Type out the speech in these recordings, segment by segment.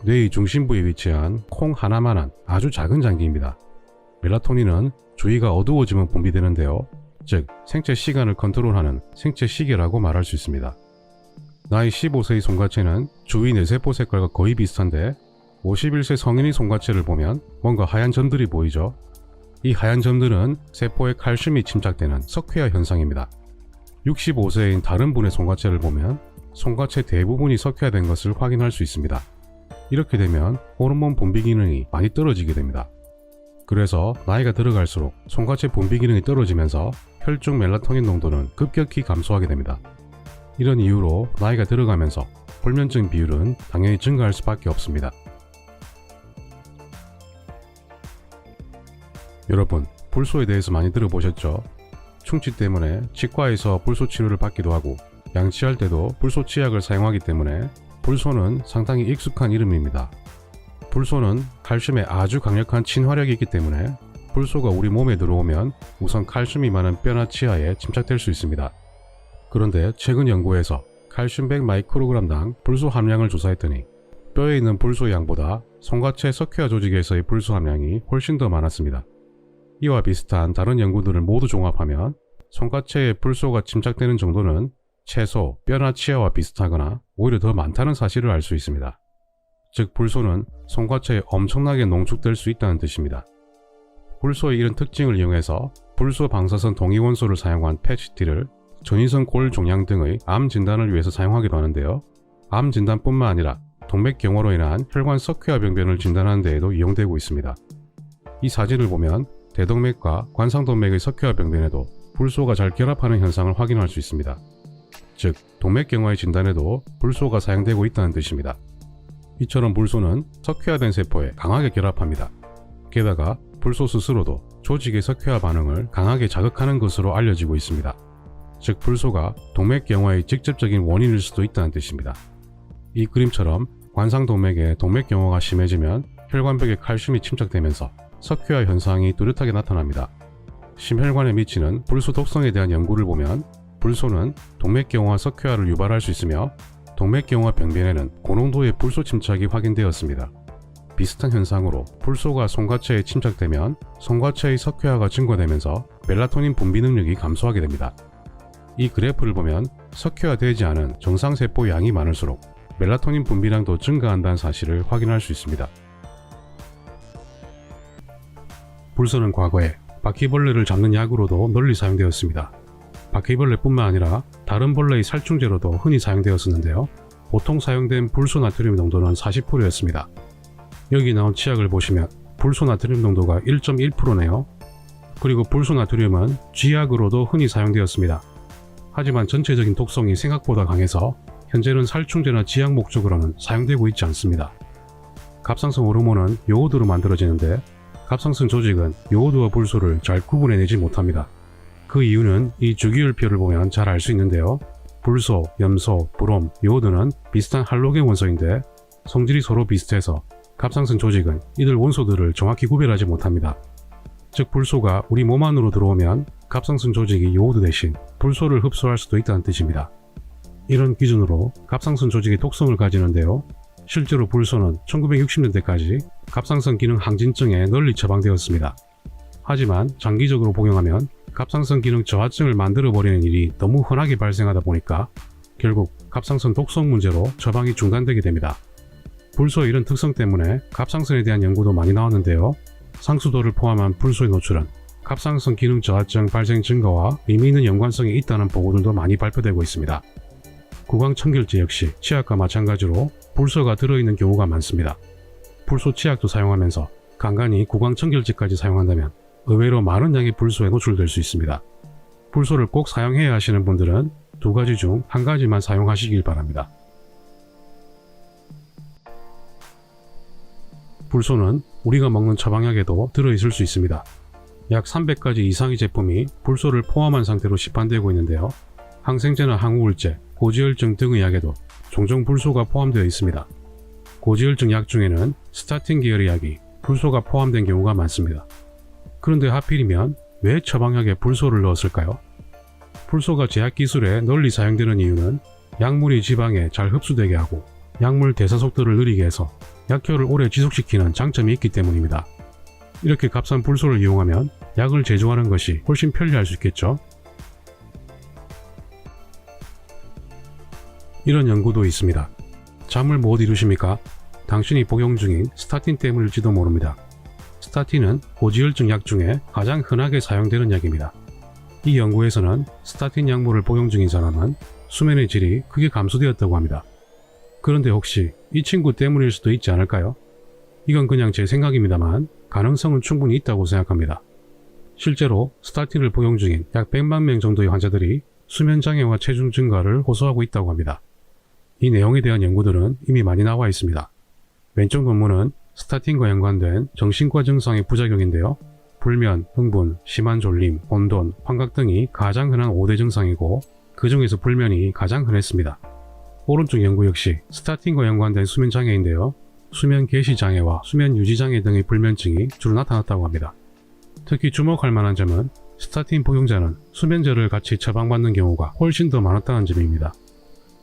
뇌의 중심부에 위치한 콩 하나만한 아주 작은 장기입니다. 멜라토닌은 주위가 어두워지면 분비되는데요. 즉 생체 시간을 컨트롤하는 생체 시계라고 말할 수 있습니다. 나이 15세의 송가체는 주위 뇌세포 색깔과 거의 비슷한데 51세 성인의 송가체를 보면 뭔가 하얀 점들이 보이죠. 이 하얀 점들은 세포에 칼슘이 침착되는 석회화 현상입니다. 65세인 다른 분의 송가체를 보면 송가체 대부분이 석회화된 것을 확인할 수 있습니다. 이렇게 되면 호르몬 분비 기능이 많이 떨어지게 됩니다. 그래서 나이가 들어갈수록 송가체 분비 기능이 떨어지면서 혈중 멜라토닌 농도는 급격히 감소하게 됩니다. 이런 이유로 나이가 들어가면서 불면증 비율은 당연히 증가할 수밖에 없습니다. 여러분, 불소에 대해서 많이 들어보셨죠? 충치 때문에 치과에서 불소 치료를 받기도 하고 양치할 때도 불소 치약을 사용하기 때문에 불소는 상당히 익숙한 이름입니다. 불소는 칼슘에 아주 강력한 친화력이 있기 때문에 불소가 우리 몸에 들어오면 우선 칼슘이 많은 뼈나 치아에 침착될 수 있습니다. 그런데 최근 연구에서 칼슘 100 마이크로그램당 불소 함량을 조사했더니 뼈에 있는 불소 양보다 송가체 석회화 조직에서의 불소 함량이 훨씬 더 많았습니다. 이와 비슷한 다른 연구들을 모두 종합하면 송가체에 불소가 침착되는 정도는 채소, 뼈나 치아와 비슷하거나 오히려 더 많다는 사실을 알 수 있습니다. 즉 불소는 송가체에 엄청나게 농축될 수 있다는 뜻입니다. 불소의 이런 특징을 이용해서 불소 방사선 동위원소를 사용한 패치티를 전이성 골 종양 등의 암 진단을 위해서 사용하기도 하는데요. 암 진단뿐만 아니라 동맥경화로 인한 혈관 석회화 병변을 진단하는 데에도 이용되고 있습니다. 이 사진을 보면 대동맥과 관상동맥의 석회화 병변에도 불소가 잘 결합하는 현상을 확인할 수 있습니다. 즉 동맥경화의 진단에도 불소가 사용되고 있다는 뜻입니다. 이처럼 불소는 석회화된 세포에 강하게 결합합니다. 게다가 불소 스스로도 조직의 석회화 반응을 강하게 자극하는 것으로 알려지고 있습니다. 즉 불소가 동맥경화의 직접적인 원인일 수도 있다는 뜻입니다. 이 그림처럼 관상동맥에 동맥경화가 심해지면 혈관벽에 칼슘이 침착되면서 석회화 현상이 뚜렷하게 나타납니다. 심혈관에 미치는 불소 독성에 대한 연구를 보면 불소는 동맥경화 석회화를 유발할 수 있으며 동맥경화 병변에는 고농도의 불소 침착이 확인되었습니다. 비슷한 현상으로 불소가 송가체에 침착되면 송가체의 석회화가 증가되면서 멜라토닌 분비 능력이 감소하게 됩니다. 이 그래프를 보면 석회화되지 않은 정상세포 양이 많을수록 멜라토닌 분비량도 증가한다는 사실을 확인할 수 있습니다. 불소는 과거에 바퀴벌레를 잡는 약으로도 널리 사용되었습니다. 바퀴벌레뿐만 아니라 다른 벌레의 살충제로도 흔히 사용되었었는데요. 보통 사용된 불소 나트륨 농도는 40%였습니다. 여기 나온 치약을 보시면 불소 나트륨 농도가 1.1%네요. 그리고 불소 나트륨은 쥐약으로도 흔히 사용되었습니다. 하지만 전체적인 독성이 생각보다 강해서 현재는 살충제나 지약 목적으로는 사용되고 있지 않습니다. 갑상선 호르몬은 요오드로 만들어지는데 갑상선 조직은 요오드와 불소를 잘 구분해내지 못합니다. 그 이유는 이 주기율표를 보면 잘 알 수 있는데요. 불소, 염소, 브롬, 요오드는 비슷한 할로겐 원소인데 성질이 서로 비슷해서 갑상선 조직은 이들 원소들을 정확히 구별하지 못합니다. 즉 불소가 우리 몸 안으로 들어오면 갑상선 조직이 요오드 대신 불소를 흡수할 수도 있다는 뜻입니다. 이런 기준으로 갑상선 조직이 독성을 가지는데요. 실제로 불소는 1960년대까지 갑상선 기능 항진증에 널리 처방되었습니다. 하지만 장기적으로 복용하면 갑상선 기능 저하증을 만들어버리는 일이 너무 흔하게 발생하다 보니까 결국 갑상선 독성 문제로 처방이 중단되게 됩니다. 불소의 이런 특성 때문에 갑상선에 대한 연구도 많이 나왔는데요. 상수도를 포함한 불소의 노출은 갑상선 기능 저하증 발생 증가와 의미 있는 연관성이 있다는 보고들도 많이 발표되고 있습니다. 구강청결제 역시 치약과 마찬가지로 불소가 들어있는 경우가 많습니다. 불소 치약도 사용하면서 간간히 구강청결제까지 사용한다면 의외로 많은 양의 불소에 노출될 수 있습니다. 불소를 꼭 사용해야 하시는 분들은 두 가지 중 한 가지만 사용하시길 바랍니다. 불소는 우리가 먹는 처방약에도 들어있을 수 있습니다. 약 300가지 이상의 제품이 불소를 포함한 상태로 시판되고 있는데요. 항생제나 항우울제, 고지혈증 등의 약에도 종종 불소가 포함되어 있습니다. 고지혈증 약 중에는 스타틴 계열의 약이 불소가 포함된 경우가 많습니다. 그런데 하필이면 왜 처방약에 불소를 넣었을까요? 불소가 제약기술에 널리 사용되는 이유는 약물이 지방에 잘 흡수되게 하고 약물 대사 속도를 느리게 해서 약효를 오래 지속시키는 장점이 있기 때문입니다. 이렇게 값싼 불소를 이용하면 약을 제조하는 것이 훨씬 편리할 수 있겠죠. 이런 연구도 있습니다. 잠을 못 이루십니까? 당신이 복용 중인 스타틴 때문일지도 모릅니다. 스타틴은 고지혈증 약 중에 가장 흔하게 사용되는 약입니다. 이 연구에서는 스타틴 약물을 복용 중인 사람은 수면의 질이 크게 감소되었다고 합니다. 그런데 혹시 이 친구 때문일 수도 있지 않을까요? 이건 그냥 제 생각입니다만 가능성은 충분히 있다고 생각합니다. 실제로 스타틴을 복용 중인 약 100만 명 정도의 환자들이 수면장애와 체중 증가를 호소하고 있다고 합니다. 이 내용에 대한 연구들은 이미 많이 나와 있습니다. 왼쪽 논문은 스타틴과 연관된 정신과 증상의 부작용인데요. 불면, 흥분, 심한 졸림, 혼돈, 환각 등이 가장 흔한 5대 증상이고 그 중에서 불면이 가장 흔했습니다. 오른쪽 연구 역시 스타틴과 연관된 수면장애인데요. 수면 개시장애와 수면 유지장애 등의 불면증이 주로 나타났다고 합니다. 특히 주목할 만한 점은 스타틴 복용자는 수면제를 같이 처방받는 경우가 훨씬 더 많았다는 점입니다.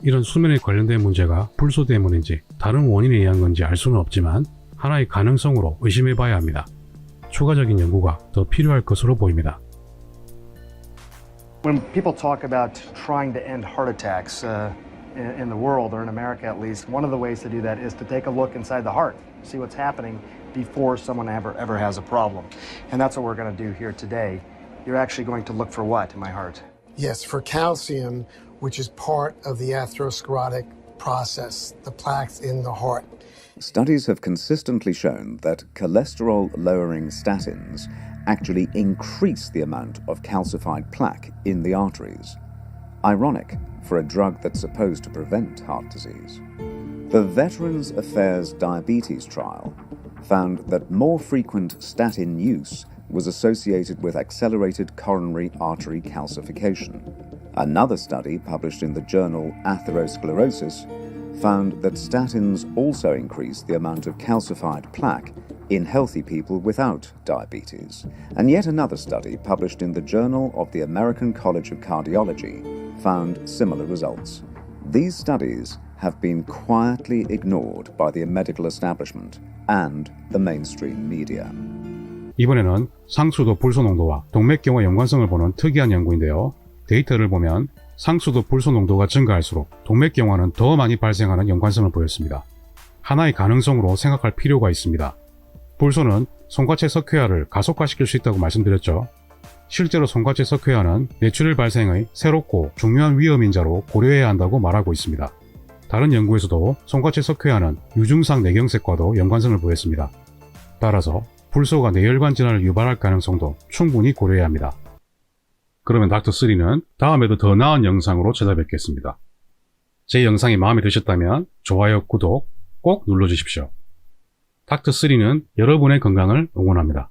이런 수면에 관련된 문제가 불소 때문인지 다른 원인에 의한 건지 알 수는 없지만 하나의 가능성으로 의심해 봐야 합니다. 추가적인 연구가 더 필요할 것으로 보입니다. When people talk about trying to end heart attacks in the world, or in America at least, one of the ways to do that is to take a look inside the heart, see what's happening before someone ever has a problem. And that's what we're going to do here today. You're actually going to look for what in my heart? Yes, for calcium, which is part of the atherosclerotic process, the plaques in the heart. Studies have consistently shown that cholesterol-lowering statins actually increase the amount of calcified plaque in the arteries. Ironic for a drug that's supposed to prevent heart disease. The Veterans Affairs Diabetes Trial found that more frequent statin use was associated with accelerated coronary artery calcification. Another study published in the journal Atherosclerosis found that statins also increase the amount of calcified plaque in healthy people without diabetes. And yet another study published in the Journal of the American College of Cardiology found similar results. These studies have been quietly ignored by the medical establishment and the mainstream media. 이번에는 상수도 불소 농도와 동맥경화 연관성을 보는 특이한 연구인데요. 데이터를 보면 상수도 불소 농도가 증가할수록 동맥경화는 더 많이 발생하는 연관성을 보였습니다. 하나의 가능성으로 생각할 필요가 있습니다. 불소는 송과체 석회화를 가속화시킬 수 있다고 말씀드렸죠. 실제로 송과체 석회화는 뇌출혈 발생의 새롭고 중요한 위험인자로 고려해야 한다고 말하고 있습니다. 다른 연구에서도 송과체 석회화는 유증상 뇌경색과도 연관성을 보였습니다. 따라서 불소가 뇌혈관 질환을 유발할 가능성도 충분히 고려해야 합니다. 그러면 닥터3는 다음에도 더 나은 영상으로 찾아뵙겠습니다. 제 영상이 마음에 드셨다면 좋아요, 구독 꼭 눌러주십시오. 닥터3는 여러분의 건강을 응원합니다.